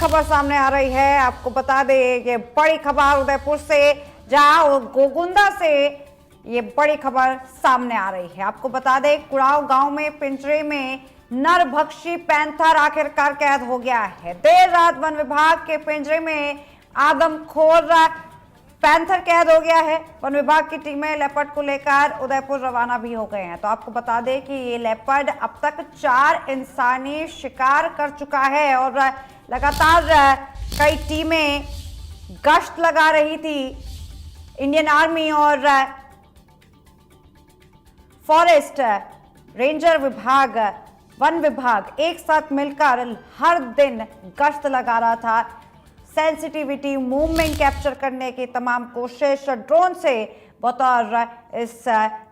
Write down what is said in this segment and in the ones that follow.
खबर सामने आ रही है। आपको बता दें कि बड़ी खबर उदयपुर से, जहां गोगुंदा से ये बड़ी खबर सामने आ रही है। आपको बता दें कुड़ाव गांव में पिंजरे में नरभक्षी पैंथर आखिरकार कैद हो गया है। देर रात वन विभाग के पिंजरे में आदमखोर पैंथर कैद हो गया है। वन विभाग की टीमें लेपर्ड को लेकर उदयपुर रवाना भी हो गए हैं। तो आपको बता दें कि ये लेपर्ड अब तक 4 इंसानी शिकार कर चुका है और लगातार कई टीमें गश्त लगा रही थी। इंडियन आर्मी और फॉरेस्ट रेंजर विभाग, वन विभाग एक साथ मिलकर हर दिन गश्त लगा रहा था। सेंसिटिविटी, मूवमेंट कैप्चर करने की तमाम कोशिश ड्रोन से बतौर इस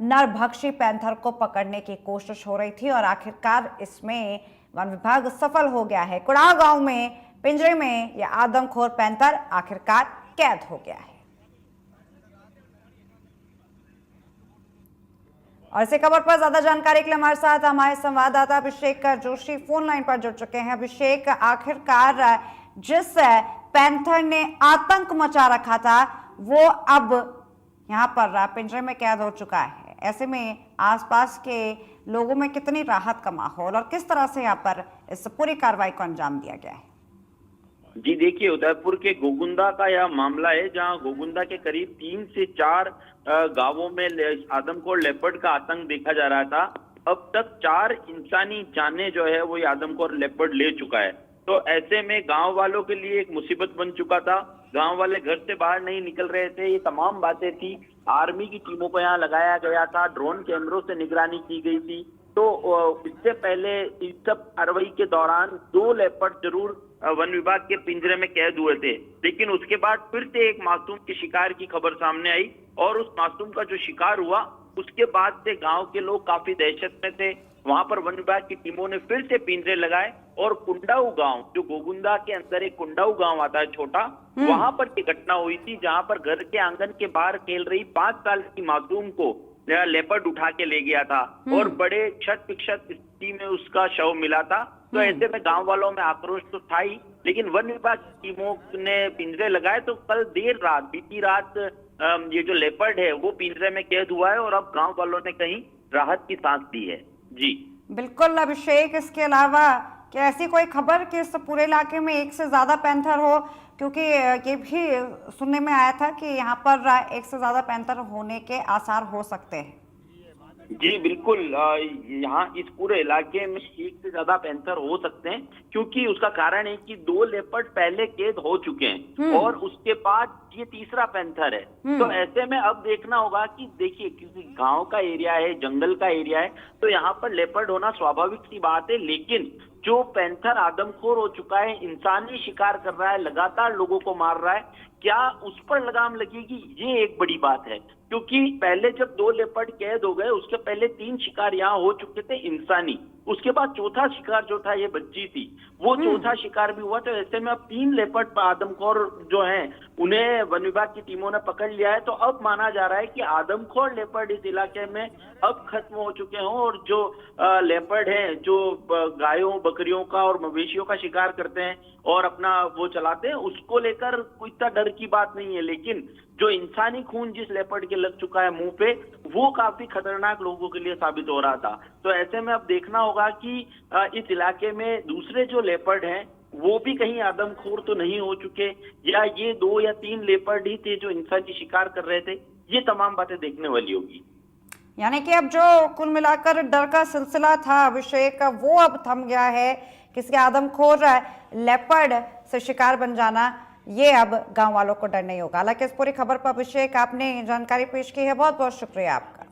नरभक्षी पैंथर को पकड़ने की कोशिश हो रही थी और आखिरकार इसमें वन विभाग सफल हो गया है। कुड़ाव गांव में पिंजरे में यह आदमखोर पैंथर आखिरकार कैद हो गया है। और इसी खबर पर ज्यादा जानकारी के लिए हमारे साथ हमारे संवाददाता अभिषेक जोशी फोन लाइन पर जुड़ चुके हैं। अभिषेक, आखिरकार जिस पैंथर ने आतंक मचा रखा था वो अब यहाँ पर पिंजरे में कैद हो चुका है। ऐसे में आसपास के लोगों में कितनी राहत का माहौल और किस तरह से यहाँ पर इस पूरी कार्रवाई को अंजाम दिया गया है? जी देखिए, उदयपुर के गोगुंदा का यह मामला है, जहां गोगुंदा के करीब 3 से 4 गांवों में आदमखोर लेपर्ड का आतंक देखा जा रहा था। अब तक 4 इंसानी जानें जो है वो ये आदमखोर लेपर्ड ले चुका है। तो ऐसे में गांव वालों के लिए एक मुसीबत बन चुका था। गांव वाले घर से बाहर नहीं निकल रहे थे। ये तमाम बातें थी। आर्मी की टीमों को यहाँ लगाया गया था, ड्रोन कैमरों से निगरानी की गई थी। तो इससे पहले इस सब कार्रवाई के दौरान 2 लेपर्ड जरूर वन विभाग के पिंजरे में कैद हुए थे, लेकिन उसके बाद फिर से एक मासूम के शिकार की खबर सामने आई और उस मासूम का जो शिकार हुआ उसके बाद से गांव के लोग काफी दहशत में थे। वहां पर वन विभाग की टीमों ने फिर से पिंजरे लगाए और कुंडाऊ गांव, जो गोगुंदा के अंदर एक कुंडाऊ गांव आता है छोटा, वहां पर ये घटना हुई थी, जहां पर घर के आंगन के बाहर खेल रही 5 साल की मासूम को लेपर्ड उठा के ले गया था और बड़े क्षत विक्षत स्थिति में उसका शव मिला था। तो ऐसे में गांव वालों में आक्रोश तो था ही, लेकिन वन विभाग की टीमों ने पिंजरे लगाए। तो कल देर रात, बीती रात ये जो लेपर्ड है वो पिंजरे में कैद हुआ है और अब गांव वालों ने कहीं राहत की सांस ली है। जी बिल्कुल अभिषेक, इसके अलावा क्या ऐसी कोई खबर कि इस पूरे इलाके में एक से ज्यादा पैंथर हो? क्योंकि ये भी सुनने में आया था कि यहाँ पर एक से ज्यादा पैंथर होने के आसार हो सकते हैं। जी बिल्कुल, यहाँ इस पूरे इलाके में 1 से ज्यादा पैंथर हो सकते हैं, क्योंकि उसका कारण है कि 2 लेपर्ड पहले कैद हो चुके हैं और उसके बाद ये तीसरा पैंथर है। तो ऐसे में अब देखना होगा कि देखिए, क्योंकि गांव का एरिया है, जंगल का एरिया है, तो यहाँ पर लेपर्ड होना स्वाभाविक सी बात है। लेकिन जो पैंथर आदमखोर हो चुका है, इंसानी शिकार कर रहा है, लगातार लोगों को मार रहा है, क्या उस पर लगाम लगेगी? ये एक बड़ी बात है, क्योंकि पहले जब 2 लेपर्ड कैद हो गए उसके पहले 3 शिकार यहाँ हो चुके थे इंसानी। उसके बाद चौथा शिकार जो था ये बच्ची थी, वो चौथा शिकार भी हुआ। तो ऐसे में अब 3 लेपर्ड आदमखोर जो हैं उन्हें वन विभाग की टीमों ने पकड़ लिया है। तो अब माना जा रहा है कि आदमखोर लेपर्ड इस इलाके में अब खत्म हो चुके हों और जो लेपर्ड हैं, जो गायों, बकरियों का और मवेशियों का शिकार करते हैं और अपना वो चलाते हैं, उसको लेकर कोई इतना डर की बात नहीं है। लेकिन जो इंसानी खून जिस लेपर्ड के लग चुका है मुंह पे, वो काफी खतरनाक लोगों के लिए साबित हो रहा था। तो ऐसे में अब देखना होगा कि इस इलाके में दूसरे जो लेपर्ड हैं वो भी कहीं आदमखोर तो नहीं हो चुके, या ये 2 या 3 लेपर्ड ही थे जो इंसानी शिकार कर रहे थे। ये तमाम बातें देखने वाली होगी। यानी कि अब जो कुल मिलाकर डर का सिलसिला था अभिषेक, वो अब थम गया है। किसी आदमखोर लेपर्ड से शिकार बन जाना, ये अब गांव वालों को डर नहीं होगा। हालांकि इस पूरी खबर पर अभिषेक आपने जानकारी पेश की है, बहुत बहुत शुक्रिया आपका।